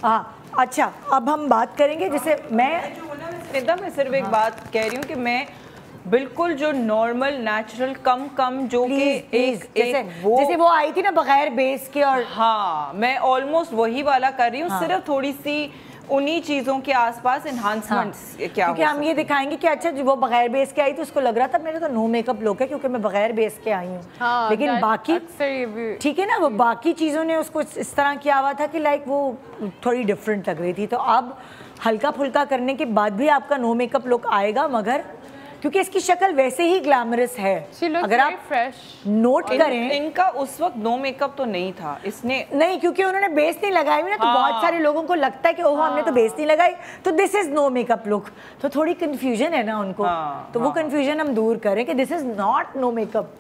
हाँ अच्छा, अब हम बात करेंगे जैसे मैं सिर्फ एक बात कह रही हूँ कि मैं बिल्कुल जो नॉर्मल नेचुरल कम जो कि जैसे वो आई थी ना बगैर बेस के, और हाँ मैं ऑलमोस्ट वही वाला कर रही हूँ। हाँ। सिर्फ थोड़ी सी उन्हीं चीजों के आसपास एनहांसमेंट्स क्या, क्योंकि हम ये दिखाएंगे कि अच्छा वो बगैर बेस के आई तो उसको लग रहा था मेरा तो नो मेकअप लुक है क्योंकि मैं बगैर बेस के आई हूँ। हाँ, लेकिन बाकी ठीक है ना, वो बाकी चीज़ों ने उसको इस तरह किया हुआ था कि लाइक वो थोड़ी डिफरेंट लग रही थी। तो अब हल्का फुल्का करने के बाद भी आपका नो मेकअप लुक आएगा, मगर क्योंकि इसकी शक्ल वैसे ही ग्लैमरस है। अगर आप फ्रेश नोट करें, इनका उस वक्त नो मेकअप तो नहीं था, इसने नहीं, क्योंकि उन्होंने बेस नहीं लगाई हुई ना। तो बहुत सारे लोगों को लगता है कि ओह हमने तो बेस नहीं लगाई तो this is no makeup look, तो थोड़ी कंफ्यूजन है ना उनको। तो वो कंफ्यूजन हम दूर करें कि this is not know makeup.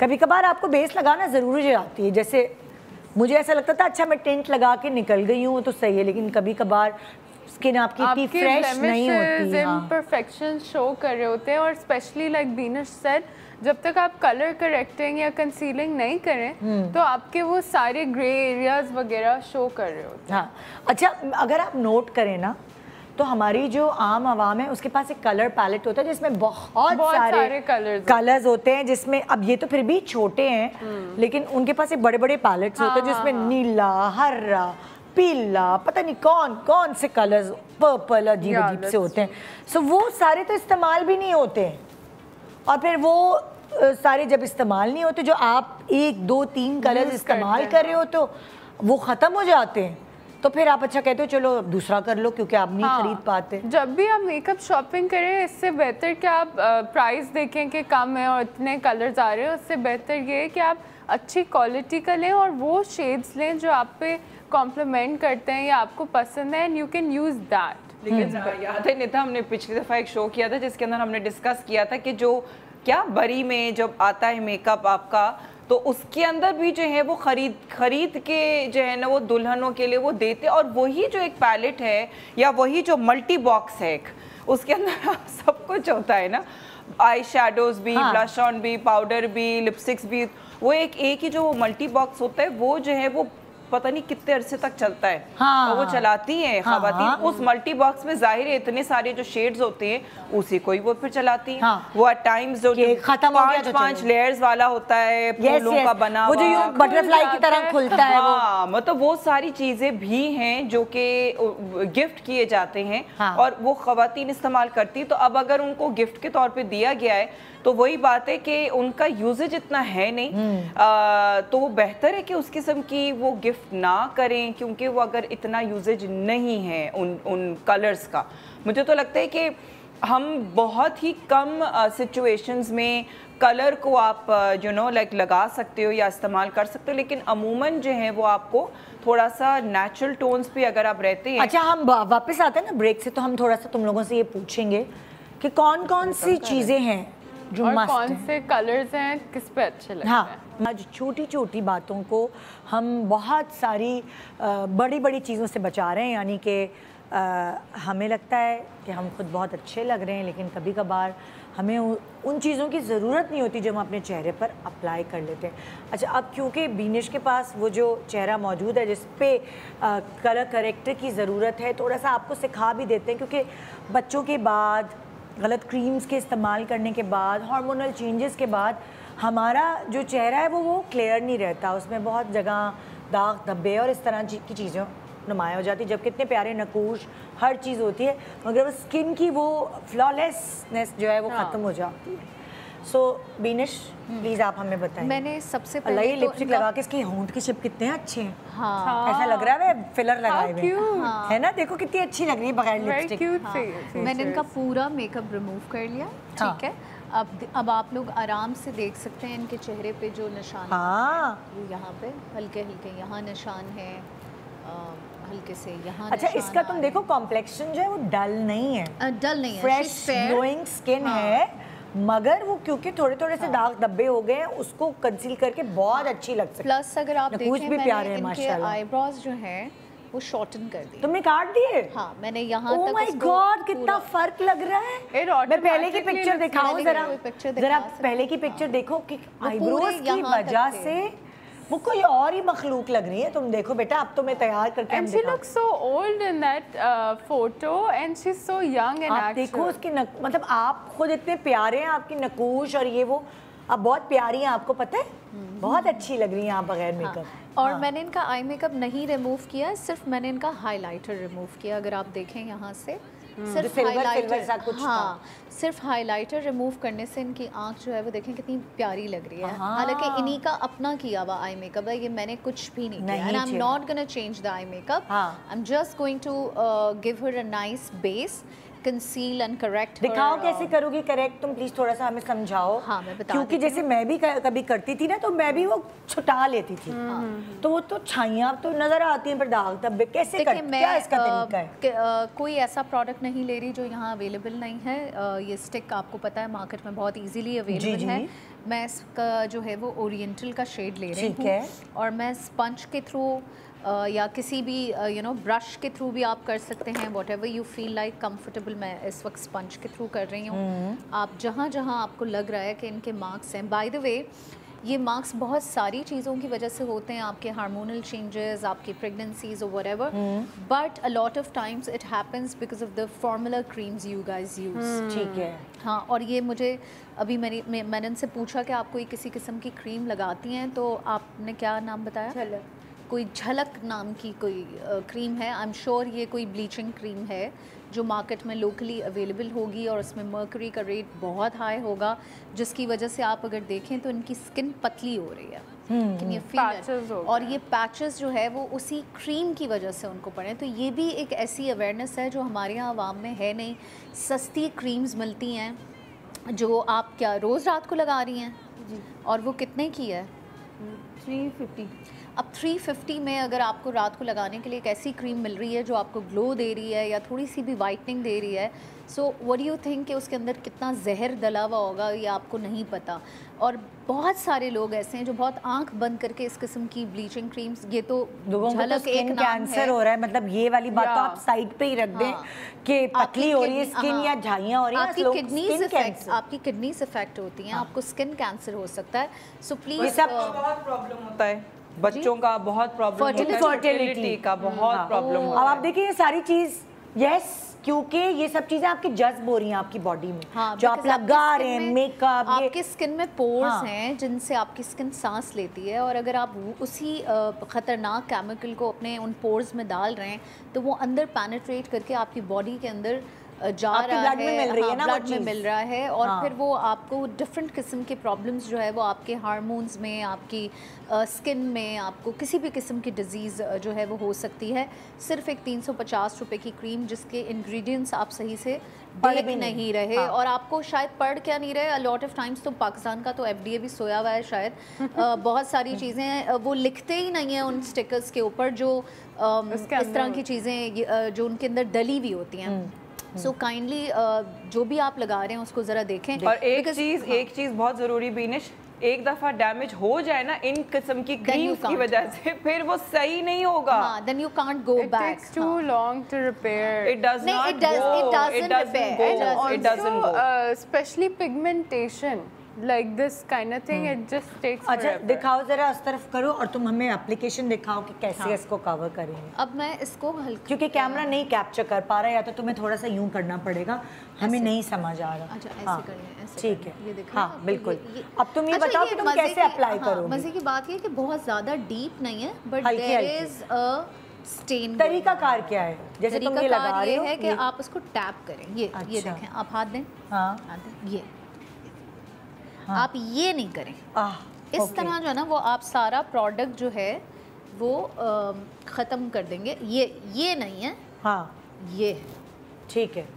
कभी कभार आपको बेस लगाना जरूरी हो जाती है। जैसे मुझे ऐसा लगता था अच्छा मैं टेंट लगा के निकल गई हूँ तो सही है, लेकिन कभी कभार स्किन आपकी इतनी फ्रेश नहीं होती है। इम्परफेक्शन शो कर रहे होते हैं, और स्पेशली लाइक बीनश सेड, जब तक आप कलर करेक्टिंग या कंसीलिंग नहीं करें तो आपके वो सारे ग्रे एरियाज वगैरह शो कर रहे होते हैं। हाँ अच्छा, अगर आप नोट करें ना तो हमारी जो आम आवाम है उसके पास एक कलर पैलेट होता है जिसमें बहुत सारे कलर्स होते हैं, जिसमें अब ये तो फिर भी छोटे हैं लेकिन उनके पास एक बड़े बड़े पैलेट्स होते हैं जिसमें नीला, हरा, पीला, पता नहीं कौन कौन से कलर्स, पर्पल, अजीब अजीब से होते हैं। सो वो सारे तो इस्तेमाल भी नहीं होते हैं, और फिर वो सारे जब इस्तेमाल नहीं होते, जो आप 1, 2, 3 कलर्स इस्तेमाल कर रहे हो तो वो ख़त्म हो जाते हैं। तो फिर आप अच्छा कहते हो चलो दूसरा कर लो क्योंकि आप नहीं खरीद पाते। जब भी आप मेकअप शॉपिंग करें इससे बेहतर कि आप प्राइस देखें कि कम है और इतने कलर्स आ रहे हैं, उससे बेहतर ये है कि आप अच्छी क्वालिटी का लें और वो शेड्स लें जो आप पे कॉम्प्लीमेंट करते हैं या आपको पसंद है, and you can use that. लेकिन याद है निता, हमने पिछली दफ़ा एक शो किया था जिसके अंदर हमने डिस्कस किया था कि जो क्या बरी में जब आता है मेकअप आपका, तो उसके अंदर भी जो है वो खरीद के जो है ना वो दुल्हनों के लिए वो देते, और वही जो एक पैलेट है या वही जो मल्टी बॉक्स है एक, उसके अंदर सब कुछ होता है ना, आई शेडोज भी, ब्लश ऑन भी, पाउडर भी, लिपस्टिक्स भी, वो एक ही जो मल्टी बॉक्स होता है वो जो है वो पता नहीं कितने अरसे तक चलता है। तो वो चलाती हैं खवातीन उस मल्टी बॉक्स में, जाहिर है इतने सारे जो शेड्स होते हैं उसी को ही वो फिर चलाती हैं। वो एट टाइम्स जो खत्म हो गया तो 5 लेयर्स वाला होता है, फूलों का बना वो जो बटरफ्लाई की तरह खुलता है। मतलब वो सारी चीजें भी हैं जो कि गिफ्ट किए जाते हैं और वो खवातीन इस्तेमाल करती। तो अब अगर उनको गिफ्ट के तौर पे दिया गया है तो वही बात है कि उनका यूजेज इतना है नहीं, तो वो बेहतर है कि उस किस्म की वो गिफ्ट ना करें, क्योंकि वो अगर इतना यूजेज नहीं है उन कलर्स का। मुझे तो लगता है कि हम बहुत ही कम सिचुएशंस में कलर को आप लाइक लगा सकते हो या इस्तेमाल कर सकते हो, लेकिन अमूमन जो है वो आपको थोड़ा सा नेचुरल टोन्स पे अगर आप रहते हैं। अच्छा, हम वापस आते हैं ना ब्रेक से, तो हम थोड़ा सा तुम लोगों से ये पूछेंगे कि कौन कौन सी चीज़ें हैं जो और कौन से कलर्स हैं किस पे अच्छे लगते हैं। आज छोटी छोटी बातों को हम बहुत सारी बड़ी बड़ी चीज़ों से बचा रहे हैं, यानी कि हमें लगता है कि हम खुद बहुत अच्छे लग रहे हैं, लेकिन कभी कभार हमें उन चीज़ों की ज़रूरत नहीं होती जो हम अपने चेहरे पर अप्लाई कर लेते हैं। अच्छा, अब क्योंकि बीनिश के पास वो जो चेहरा मौजूद है जिस पे कलर करेक्टर की ज़रूरत है, थोड़ा सा आपको सिखा भी देते हैं, क्योंकि बच्चों के बाद, गलत क्रीम्स के इस्तेमाल करने के बाद, हार्मोनल चेंजेस के बाद हमारा जो चेहरा है वो क्लियर नहीं रहता, उसमें बहुत जगह दाग धब्बे और इस तरह की चीज़ें नुमाया हो जाती है। जब कितने प्यारे नकूश हर चीज़ होती है, मगर वो स्किन की वो फ्लॉलेसनेस जो है वो ख़त्म हो जाती है। सो बीनिश प्लीज़ आप हमें बताएं। मैंने सबसे पहले तो लिपस्टिक लगा के इसके होंठ के शिप कितने अच्छे हैं। ऐसा लग रहा है फिलर लगाए हुए है ना, देखो कितनी अच्छी लग रही है बगैर लिपस्टिक। मैंने इनका पूरा मेकअप रिमूव कर लिया, ठीक है। अब आप लोग आराम से देख सकते हैं इनके चेहरे पे जो निशान है, यहाँ पे हल्के हल्के यहाँ निशान है, हल्के से यहाँ। अच्छा, इसका तुम देखो कॉम्प्लेक्शन जो है वो डल नहीं है, डल नहीं है, फ्रेश ग्लोइंग स्किन है, मगर वो क्योंकि थोड़े थोड़े से दाग धब्बे हो गए हैं उसको कंसील करके बहुत अच्छी लग सकती है। प्लस अगर आप देखें भी प्यारे हैं माशाल्लाह, आईब्रोज जो हैं वो शॉर्टन कर दिए। तुमने काट दिए? हाँ, मैंने यहाँ तक। ओह माय गॉड, कितना फर्क लग रहा है। मैं पहले की पिक्चर दिखाऊं जरा, पहले की पिक्चर देखो कि आईब्रोज की वजह से वो कोई और ही मखलूक लग रही है, तुम देखो बेटा, अब तो मैं तैयार करके And she looks so old in that photo and she's so young and आप देखो उसकी मतलब आप खुद इतने प्यारे हैं, आपकी नकूश और ये वो, आप बहुत प्यारी हैं, आपको पता है, बहुत अच्छी लग रही हैं आप बगैर मेकअप। और मैंने इनका आई मेकअप नहीं रिमूव किया, सिर्फ मैंने इनका हाइलाइटर रिमूव किया। अगर आप देखें यहाँ से सिर्फ हाइलाइटर, हाँ, सिर्फ हाइलाइटर रिमूव करने से इनकी आंख जो है वो देखें कितनी प्यारी लग रही है। हालांकि इन्हीं का अपना किया हुआ आई मेकअप है, ये मैंने कुछ भी नहीं किया। And I am not gonna change the eye makeup, I am just going to give her a nice base, conceal and correct. दिखाओ कैसे करोगी करेक्ट, तुम प्लीज थोड़ा सा हमें समझाओ। हाँ, मैं बता क्योंकि जैसे मैं भी कभी करती थी ना, तो मैं भी वो छुटा लेती थी, तो वो तो छाइयाँ तो नजर आती हैं, पर दाग धब्बे कैसे करते, क्या इसका तरीका है? कोई ऐसा प्रोडक्ट नहीं ले रही जो यहाँ अवेलेबल नहीं है। ये स्टिक आपको पता है मार्केट में बहुत इजीली अवेलेबल है। मैं इसका जो है वो ओरिएंटल का शेड ले रही हूँ, और मैं स्पंज के थ्रू या किसी भी ब्रश के थ्रू भी आप कर सकते हैं, what ever you feel like comfortable. मैं इस वक्त स्पंज के थ्रू कर रही हूँ। आप जहाँ जहाँ आपको लग रहा है कि इनके मार्क्स हैं, बाय द वे ये मार्क्स बहुत सारी चीज़ों की वजह से होते हैं, आपके हार्मोनल चेंजेस, आपकी प्रेगनेंसीज और whatever, but a lot of times it happens because of the formula creams you guys use. ठीक है, हाँ। और ये मुझे अभी मैंने इनसे पूछा कि आप कोई किसी किस्म की क्रीम लगाती हैं, तो आपने क्या नाम बताया? कोई झलक नाम की कोई क्रीम है। आई एम श्योर ये कोई ब्लीचिंग क्रीम है जो मार्केट में लोकली अवेलेबल होगी, और उसमें मर्करी का रेट बहुत हाई होगा, जिसकी वजह से आप अगर देखें तो इनकी स्किन पतली हो रही है। Can you feel it? और ये पैचेस जो है वो उसी क्रीम की वजह से उनको पड़े। तो ये भी एक ऐसी अवेयरनेस है जो हमारे यहाँ आवाम में है नहीं। सस्ती क्रीम्स मिलती हैं जो आप क्या रोज़ रात को लगा रही हैं जी, और वो कितने की है? 350। अब 350 में अगर आपको रात को लगाने के लिए एक ऐसी क्रीम मिल रही है जो आपको ग्लो दे रही है या थोड़ी सी भी वाइटनिंग दे रही है, so what do you think कि उसके अंदर कितना जहर डला हुआ होगा, ये आपको नहीं पता। और बहुत सारे लोग ऐसे हैं जो बहुत आंख बंद करके इस किस्म की ब्लीचिंग क्रीम्स, ये तो झलक एक नाम कैंसर हो रहा है, मतलब ये वाली बात तो आप साइड पे ही रख दें कि पतली हो रही है स्किन या झाइयाँ हो रही हैं, आपकी किडनीज इफेक्ट होती हैं, आपको स्किन कैंसर हो सकता है। सो प्लीज बहुत प्रॉब्लम होता है बच्चों का, बहुत प्रॉब्लम होता है, फर्टिलिटी का बहुत प्रॉब्लम होता है। अब आप देखिए ये सारी चीज, यस, क्योंकि ये सब चीजें आपकी जज्ब हो रही हैं आपकी बॉडी में, जो आप लगा रहे हैं मेकअप, आपकी स्किन में पोर्स हैं जिनसे आपकी स्किन सांस लेती है, और अगर आप उसी खतरनाक केमिकल को अपने उन पोर्स में डाल रहे हैं तो वो अंदर पेनिट्रेट करके आपकी बॉडी के अंदर जा रहा है, ब्लड में मिल रहा है, और फिर वो आपको डिफरेंट किस्म के प्रॉब्लम्स जो है वो आपके हार्मोन्स में, आपकी स्किन में, आपको किसी भी किस्म की डिजीज़ जो है वो हो सकती है। सिर्फ एक 350 रुपए की क्रीम जिसके इंग्रेडिएंट्स आप सही से देख नहीं रहे, और आपको शायद पढ़ क्या नहीं रहे। लॉट ऑफ टाइम्स तो पाकिस्तान का तो FDA भी सोया हुआ है शायद, बहुत सारी चीज़ें वो लिखते ही नहीं है उन स्टिकर्स के ऊपर जो इस तरह की चीज़ें जो उनके अंदर डली हुई होती हैं। सो काइंडली जो भी आप लगा रहे हैं उसको ज़रा देखें। और एक चीज़ बहुत ज़रूरी बीनिश, एक दफ़ा डैमेज हो जाए ना इन किस्म की क्रीम्स की वजह से, फिर वो सही नहीं होगा। then you can't go back. It takes too long to repair. It does not it doesn't repair. It doesn't go. Especially pigmentation. Like this kind of thing, it just takes अच्छा forever. दिखाओ जरा, इस तरफ करो और तुम हमें application दिखाओ कि कैसे इसको कवर करेंगे। अब मैं इसको हल्का, क्योंकि कैमरा नहीं कैप्चर कर पा रहा है, या तो तुम्हें थोड़ा सा यूं करना पड़ेगा, हमें नहीं समझ आ रहा। अच्छा ऐसे करिए, ऐसे ठीक है, ये देखो, हाँ बिल्कुल। अब तुम ये अच्छा, बताओ कि तुम कैसे अप्लाई करोगे। मजे की बात ये कि बहुत ज़्यादा डीप नहीं है, but there is a stain. तरीकाकार क्या है? जैसे तुम ये लगा रहे हो, है कि आप उसको टैप करें, ये देखें, आप हाथ दें, हाथ दें, ये आप ये नहीं करें, इस तरह जो है ना वो आप सारा प्रोडक्ट जो है वो ख़त्म कर देंगे। ये नहीं है, हाँ ये है, ठीक है।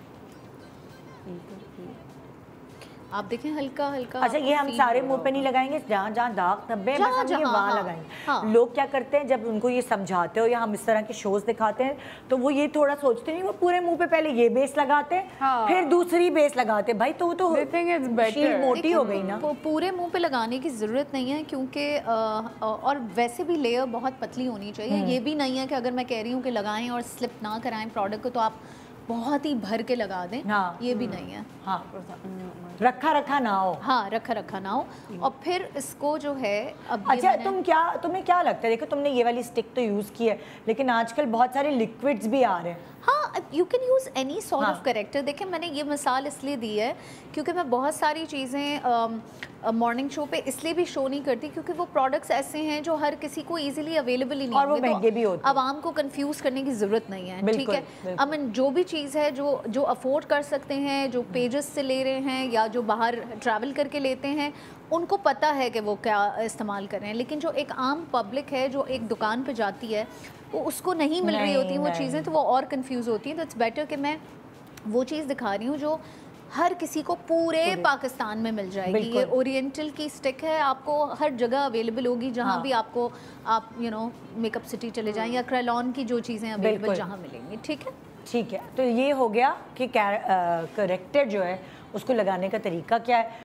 आप देखें हल्का हल्का। अच्छा ये हम सारे मुंह पे नहीं लगाएंगे, जहाँ जहाँ दाग धब्बे वहाँ लगाएंगे। लोग क्या करते हैं जब उनको ये समझाते हो या हम इस तरह के शोज दिखाते हैं तो वो ये थोड़ा सोचते नहीं, वो पूरे मुंह पे पहले ये बेस लगाते हैं, फिर दूसरी बेस लगाते हैं। भाई तो वो तो शील्ड मोटी हो गई ना। पूरे मुंह पे लगाने की ज़रूरत नहीं है, क्योंकि और वैसे भी लेयर बहुत पतली होनी चाहिए। ये भी नहीं है कि अगर मैं कह रही हूँ कि लगाएं और स्लिप ना कराएं प्रोडक्ट को, तो आप बहुत ही भर के लगा दें, ये भी नहीं है। हाँ, रखा रखा ना हो। हाँ, रखा रखा ना हो। और फिर इसको जो है अब अच्छा, तुम्हें क्या लगता है, देखो तुमने ये वाली स्टिक तो यूज़ की है, लेकिन आजकल बहुत सारे लिक्विड्स भी आ रहे हैं। हाँ, you can use any sort of character. देखिए, मैंने ये मिसाल इसलिए दी है क्योंकि मैं बहुत सारी चीज़ें मॉर्निंग शो पे इसलिए भी शो नहीं करती क्योंकि वो प्रोडक्ट्स ऐसे हैं जो हर किसी को इजीली अवेलेबल ही नहीं और वो महंगे भी होते हैं। आवाम को कंफ्यूज करने की ज़रूरत नहीं है, ठीक है। आई मीन जो भी चीज़ है जो अफोर्ड कर सकते हैं, जो पेजेस से ले रहे हैं या जो बाहर ट्रैवल करके लेते हैं, उनको पता है कि वो क्या इस्तेमाल कर रहे हैं। लेकिन जो एक आम पब्लिक है जो एक दुकान पे जाती है, वो उसको नहीं मिल रही होती वो चीज़ें, तो वो और कंफ्यूज होती हैं। तो इट्स बेटर कि मैं वो चीज़ दिखा रही हूँ जो हर किसी को पूरे पाकिस्तान में मिल जाएगी। ये ओरिएंटल की स्टिक है, आपको हर जगह अवेलेबल होगी जहाँ भी आपको, आप मेकअप सिटी चले जाएं या क्रेलॉन की जो चीज़ें अवेलेबल जहाँ मिलेंगी, ठीक है। ठीक है, तो ये हो गया कि करेक्टर जो है उसको लगाने का तरीका क्या है।